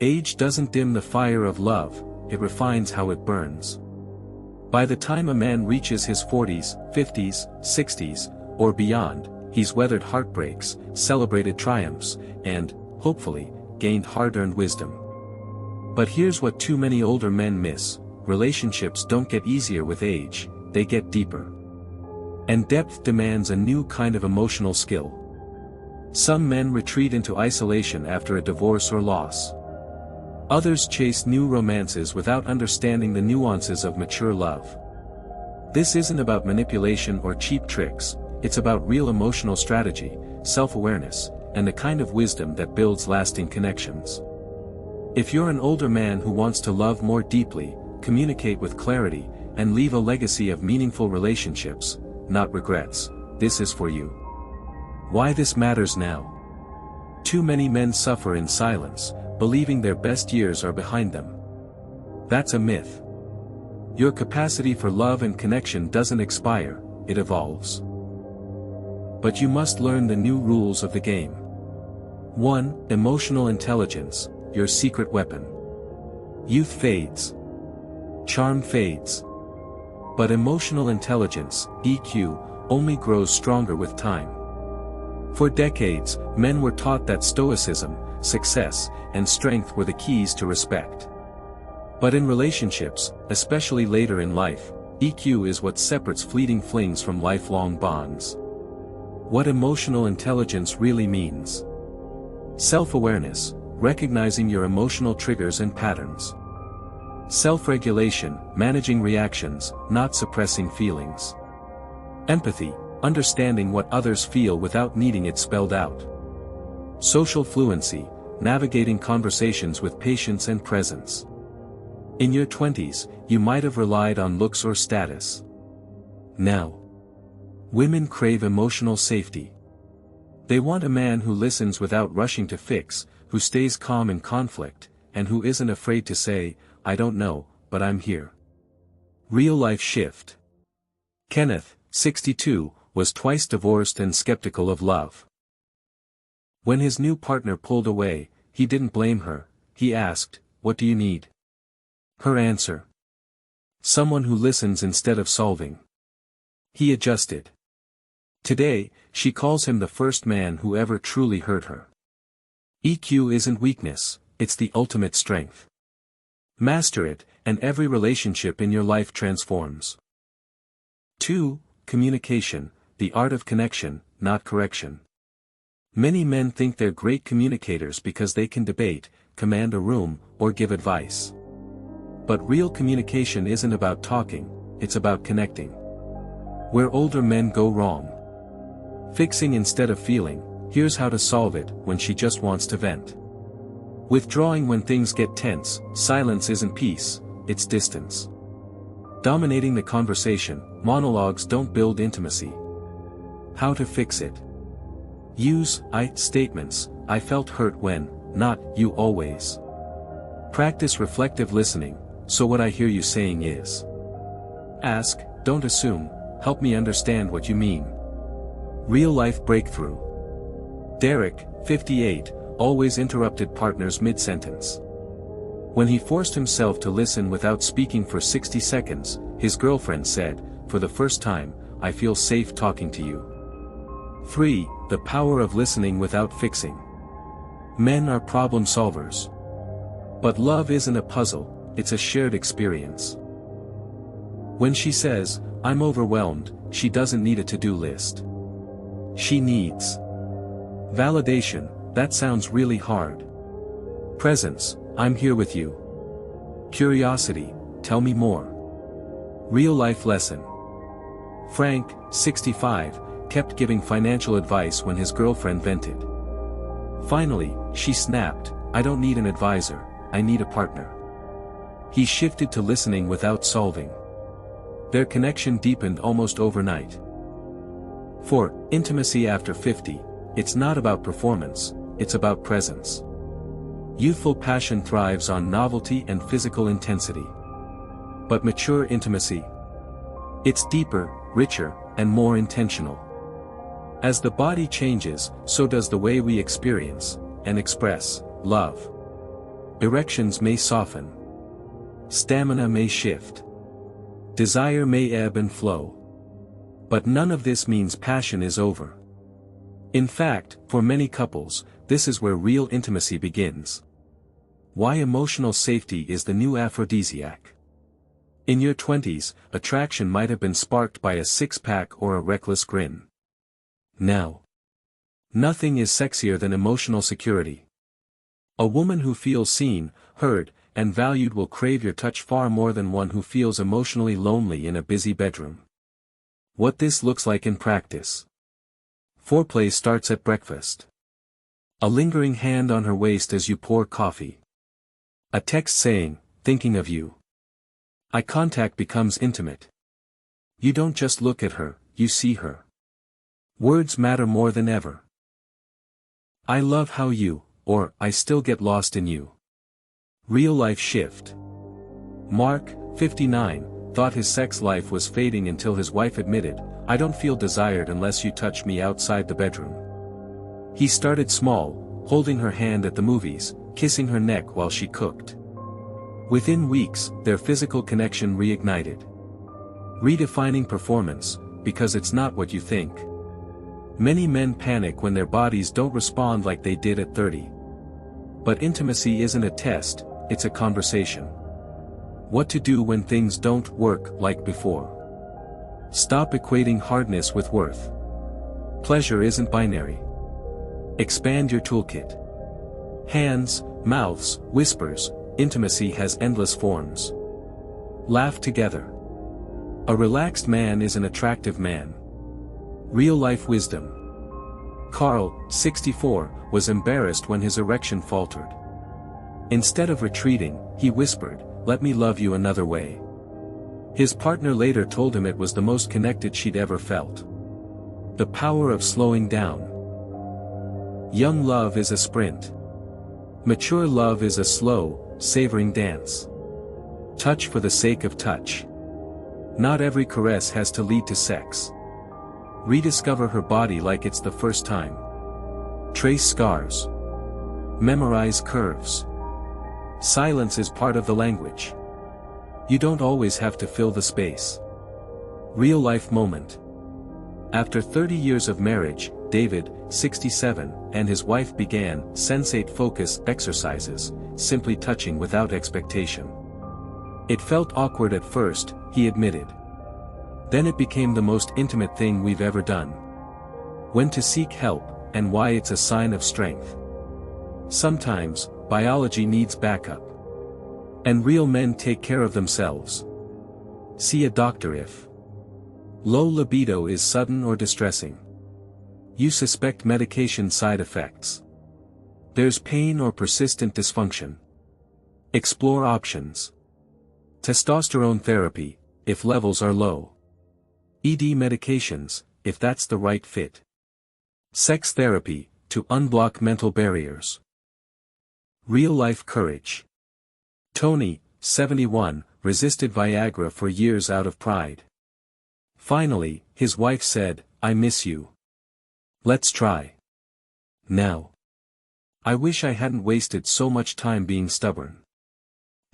Age doesn't dim the fire of love, it refines how it burns. By the time a man reaches his 40s, 50s, 60s, or beyond, he's weathered heartbreaks, celebrated triumphs, and, hopefully, gained hard-earned wisdom. But here's what too many older men miss: relationships don't get easier with age, they get deeper. And depth demands a new kind of emotional skill. Some men retreat into isolation after a divorce or loss. Others chase new romances without understanding the nuances of mature love. This isn't about manipulation or cheap tricks, it's about real emotional strategy, self-awareness, and the kind of wisdom that builds lasting connections. If you're an older man who wants to love more deeply, communicate with clarity, and leave a legacy of meaningful relationships, not regrets, this is for you. Why this matters now? Too many men suffer in silence, believing their best years are behind them. That's a myth. Your capacity for love and connection doesn't expire, it evolves. But you must learn the new rules of the game. 1. Emotional intelligence, your secret weapon. Youth fades. Charm fades. But emotional intelligence, EQ, only grows stronger with time. For decades, men were taught that stoicism, success, and strength were the keys to respect. But in relationships, especially later in life, EQ is what separates fleeting flings from lifelong bonds. What emotional intelligence really means. Self-awareness, recognizing your emotional triggers and patterns. Self-regulation, managing reactions, not suppressing feelings. Empathy, understanding what others feel without needing it spelled out. Social fluency, navigating conversations with patience and presence. In your 20s, you might have relied on looks or status. Now, women crave emotional safety. They want a man who listens without rushing to fix, who stays calm in conflict, and who isn't afraid to say, "I don't know, but I'm here." Real-life shift. Kenneth, 62, was twice divorced and skeptical of love. When his new partner pulled away, he didn't blame her, he asked, "What do you need?" Her answer: "Someone who listens instead of solving." He adjusted. Today, she calls him the first man who ever truly hurt her. EQ isn't weakness, it's the ultimate strength. Master it, and every relationship in your life transforms. 2. Communication, the art of connection, not correction. Many men think they're great communicators because they can debate, command a room, or give advice. But real communication isn't about talking, it's about connecting. Where older men go wrong. Fixing instead of feeling, here's how to solve it when she just wants to vent. Withdrawing when things get tense, silence isn't peace, it's distance. Dominating the conversation, monologues don't build intimacy. How to fix it. Use I statements, I felt hurt when, not you always. Practice reflective listening, so what I hear you saying is. Ask, don't assume, help me understand what you mean. Real-life breakthrough. Derek, 58, always interrupted partners mid-sentence. When he forced himself to listen without speaking for 60 seconds, his girlfriend said, "For the first time, I feel safe talking to you." 3. The power of listening without fixing. Men are problem solvers. But love isn't a puzzle, it's a shared experience. When she says, "I'm overwhelmed," she doesn't need a to-do list. She needs validation, "That sounds really hard." Presence, "I'm here with you." Curiosity, "Tell me more." Real-life lesson. Frank, 65, kept giving financial advice when his girlfriend vented. Finally, she snapped, "I don't need an advisor, I need a partner." He shifted to listening without solving. Their connection deepened almost overnight. 4. Intimacy after 50. It's not about performance, it's about presence. Youthful passion thrives on novelty and physical intensity. But mature intimacy? It's deeper, richer, and more intentional. As the body changes, so does the way we experience, and express, love. Erections may soften. Stamina may shift. Desire may ebb and flow. But none of this means passion is over. In fact, for many couples, this is where real intimacy begins. Why emotional safety is the new aphrodisiac. In your 20s, attraction might have been sparked by a six-pack or a reckless grin. Now, nothing is sexier than emotional security. A woman who feels seen, heard, and valued will crave your touch far more than one who feels emotionally lonely in a busy bedroom. What this looks like in practice. Foreplay starts at breakfast. A lingering hand on her waist as you pour coffee. A text saying, "Thinking of you." Eye contact becomes intimate. You don't just look at her, you see her. Words matter more than ever. "I love how you," or "I still get lost in you." Real life shift. Mark, 59, thought his sex life was fading until his wife admitted, "I don't feel desired unless you touch me outside the bedroom." He started small, holding her hand at the movies, kissing her neck while she cooked. Within weeks, their physical connection reignited. Redefining performance, because it's not what you think. Many men panic when their bodies don't respond like they did at 30. But intimacy isn't a test, it's a conversation. What to do when things don't work like before. Stop equating hardness with worth. Pleasure isn't binary. Expand your toolkit. Hands, mouths, whispers, intimacy has endless forms. Laugh together. A relaxed man is an attractive man. Real-life wisdom. Carl, 64, was embarrassed when his erection faltered. Instead of retreating, he whispered, "Let me love you another way." His partner later told him it was the most connected she'd ever felt. The power of slowing down. Young love is a sprint. Mature love is a slow, savoring dance. Touch for the sake of touch. Not every caress has to lead to sex. Rediscover her body like it's the first time. Trace scars. Memorize curves. Silence is part of the language. You don't always have to fill the space. Real-life moment. After 30 years of marriage, David, 67, and his wife began sensate focus exercises, simply touching without expectation. It felt awkward at first, he admitted. Then it became the most intimate thing we've ever done. When to seek help, and why it's a sign of strength. Sometimes, biology needs backup. And real men take care of themselves. See a doctor if low libido is sudden or distressing. You suspect medication side effects. There's pain or persistent dysfunction. Explore options. Testosterone therapy, if levels are low. ED medications, if that's the right fit. Sex therapy, to unblock mental barriers. Real-life courage. Tony, 71, resisted Viagra for years out of pride. Finally, his wife said, "I miss you. Let's try. Now. I wish I hadn't wasted so much time being stubborn."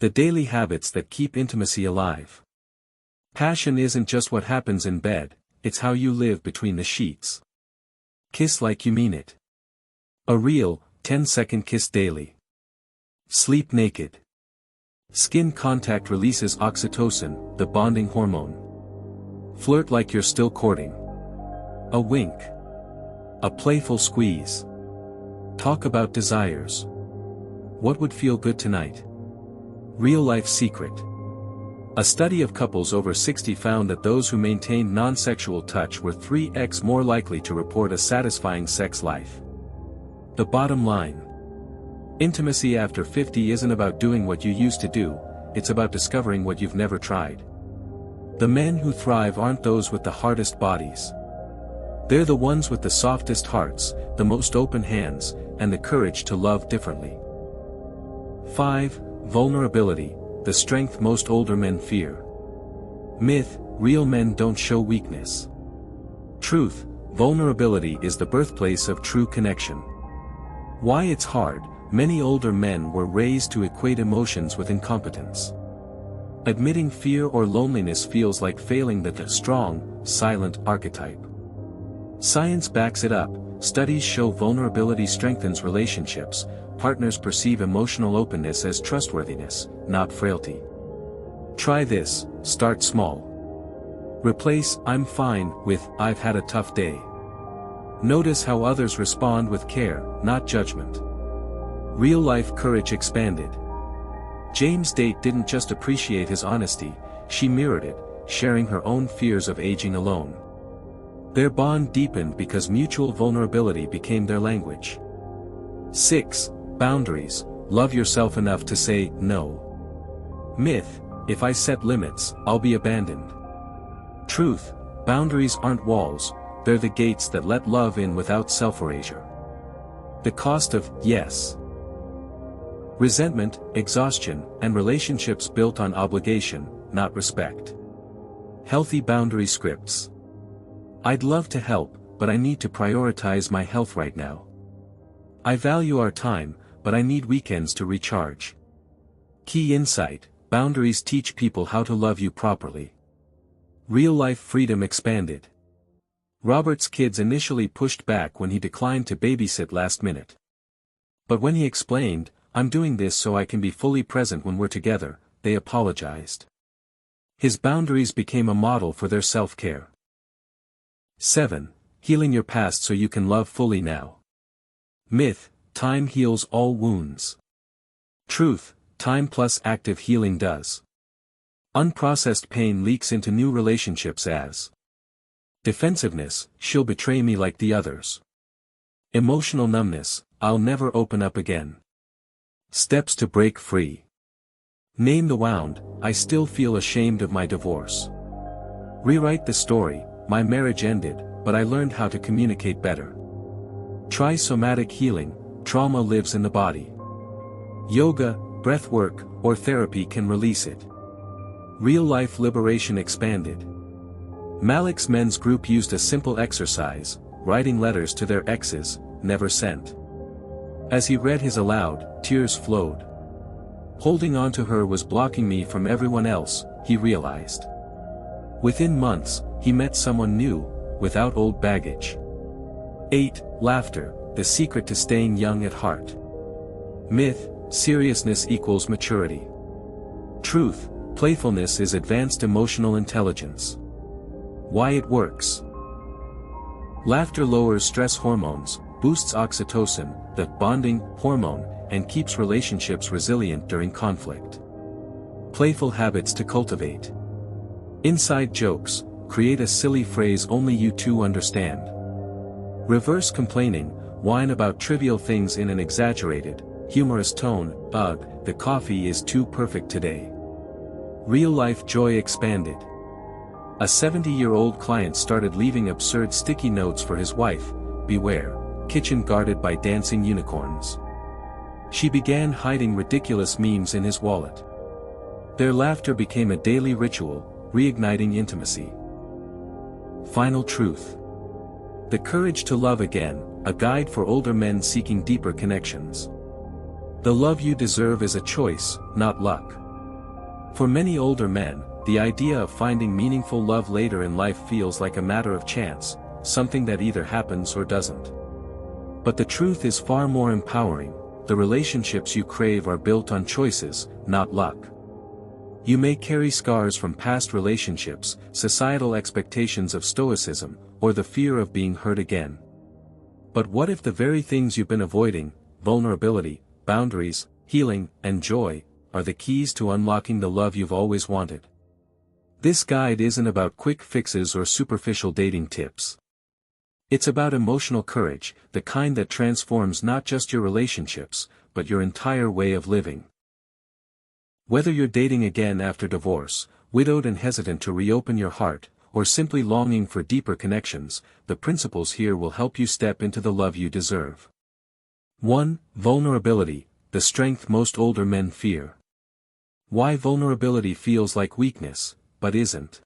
The daily habits that keep intimacy alive. Passion isn't just what happens in bed, it's how you live between the sheets. Kiss like you mean it. A real, 10-second kiss daily. Sleep naked. Skin contact releases oxytocin, the bonding hormone. Flirt like you're still courting. A wink. A playful squeeze. Talk about desires. What would feel good tonight? Real-life secret. A study of couples over 60 found that those who maintained non-sexual touch were 3x more likely to report a satisfying sex life. The bottom line. Intimacy after 50 isn't about doing what you used to do, it's about discovering what you've never tried. The men who thrive aren't those with the hardest bodies. They're the ones with the softest hearts, the most open hands, and the courage to love differently. 5. Vulnerability, the strength most older men fear. Myth, real men don't show weakness. Truth, vulnerability is the birthplace of true connection. Why it's hard, Many older men were raised to equate emotions with incompetence. Admitting fear or loneliness feels like failing the strong, silent archetype. Science backs it up. Studies show vulnerability strengthens relationships. Partners perceive emotional openness as trustworthiness, not frailty. Try this. Start small. Replace "I'm fine" with "I've had a tough day." Notice how others respond with care, not judgment. Real-life courage expanded. James' date didn't just appreciate his honesty, she mirrored it, sharing her own fears of aging alone. Their bond deepened because mutual vulnerability became their language. 6. Boundaries. Love yourself enough to say no. Myth: if I set limits, I'll be abandoned. Truth: boundaries aren't walls, they're the gates that let love in without self-erasure. The cost of yes. Resentment, exhaustion, and relationships built on obligation, not respect. Healthy boundary scripts. I'd love to help, but I need to prioritize my health right now. I value our time, but I need weekends to recharge. Key insight: boundaries teach people how to love you properly. Real-life freedom expanded. Robert's kids initially pushed back when he declined to babysit last minute. But when he explained, "I'm doing this so I can be fully present when we're together," they apologized. His boundaries became a model for their self-care. 7. Healing your past so you can love fully now. Myth: time heals all wounds. Truth: time plus active healing does. Unprocessed pain leaks into new relationships as defensiveness: she'll betray me like the others. Emotional numbness: I'll never open up again. Steps to break free. Name the wound: I still feel ashamed of my divorce. Rewrite the story: my marriage ended, but I learned how to communicate better. Try somatic healing: trauma lives in the body. Yoga, breathwork, or therapy can release it. Real-life liberation expanded. Malik's men's group used a simple exercise: writing letters to their exes, never sent. As he read his aloud, tears flowed. Holding on to her was blocking me from everyone else, he realized. Within months, he met someone new, without old baggage. 8. Laughter, the secret to staying young at heart. Myth: seriousness equals maturity. Truth: playfulness is advanced emotional intelligence. Why it works. Laughter lowers stress hormones, boosts oxytocin, the bonding hormone, and keeps relationships resilient during conflict. Playful habits to cultivate. Inside jokes: create a silly phrase only you two understand. Reverse complaining: whine about trivial things in an exaggerated, humorous tone. Ugh, the coffee is too perfect today. Real-life joy expanded. A 70-year-old client started leaving absurd sticky notes for his wife: beware, kitchen guarded by dancing unicorns. She began hiding ridiculous memes in his wallet. Their laughter became a daily ritual, reigniting intimacy. Final truth. The courage to love again, a guide for older men seeking deeper connections. The love you deserve is a choice, not luck. For many older men, the idea of finding meaningful love later in life feels like a matter of chance, something that either happens or doesn't. But the truth is far more empowering: the relationships you crave are built on choices, not luck. You may carry scars from past relationships, societal expectations of Stoicism, or the fear of being hurt again. But what if the very things you've been avoiding, vulnerability, boundaries, healing, and joy, are the keys to unlocking the love you've always wanted? This guide isn't about quick fixes or superficial dating tips. It's about emotional courage, the kind that transforms not just your relationships, but your entire way of living. Whether you're dating again after divorce, widowed and hesitant to reopen your heart, or simply longing for deeper connections, the principles here will help you step into the love you deserve. 1. Vulnerability, the strength most older men fear. Why vulnerability feels like weakness, but isn't.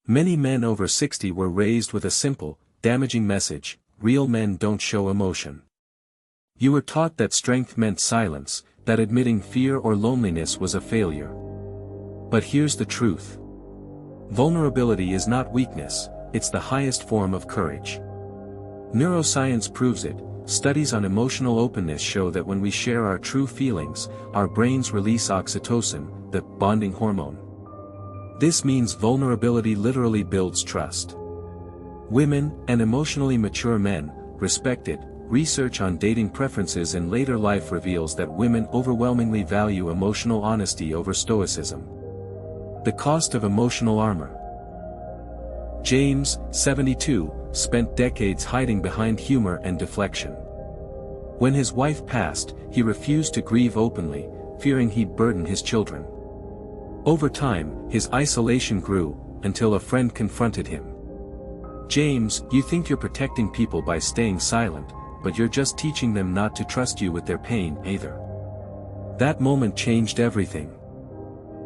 Many men over 60 were raised with a simple, damaging message: real men don't show emotion. You were taught that strength meant silence, that admitting fear or loneliness was a failure. But here's the truth. Vulnerability is not weakness, it's the highest form of courage. Neuroscience proves it. Studies on emotional openness show that when we share our true feelings, our brains release oxytocin, the bonding hormone. This means vulnerability literally builds trust. Women, and emotionally mature men, respect it. Research on dating preferences in later life reveals that women overwhelmingly value emotional honesty over stoicism. The cost of emotional armor. James, 72, spent decades hiding behind humor and deflection. When his wife passed, he refused to grieve openly, fearing he'd burden his children. Over time, his isolation grew, until a friend confronted him. "James, you think you're protecting people by staying silent, but you're just teaching them not to trust you with their pain either." That moment changed everything.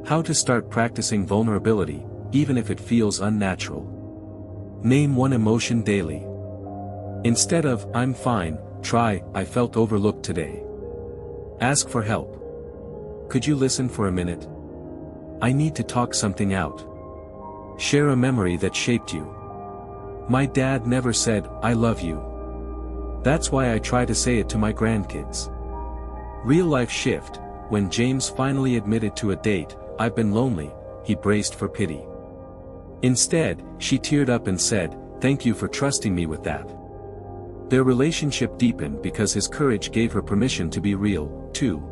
How to start practicing vulnerability, even if it feels unnatural. Name one emotion daily. Instead of, "I'm fine," try, "I felt overlooked today." Ask for help. "Could you listen for a minute? I need to talk something out." Share a memory that shaped you. "My dad never said, 'I love you.' That's why I try to say it to my grandkids." Real life shift. When James finally admitted to a date, "I've been lonely," he braced for pity. Instead, she teared up and said, "Thank you for trusting me with that." Their relationship deepened because his courage gave her permission to be real, too.